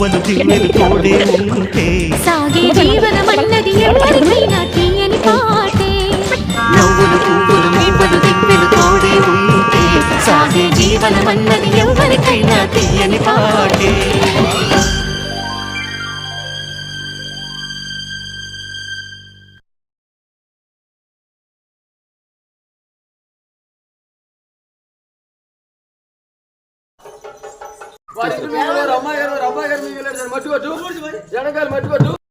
మువ్వలు దివ్వెలు తోడే ఉంటే సాగే జీవనమన్నది ఎవరికైనా తీయని పాటే. నవ్వులు పువ్వులు మువ్వలు దివ్వెలు తోడే ఉంటే సాగే జీవనమన్నది ఎవరికైనా తీయని పాటే. అమ్మాయి గారు మట్టుకోవచ్చు, వెనకాల మట్టుకోవచ్చు.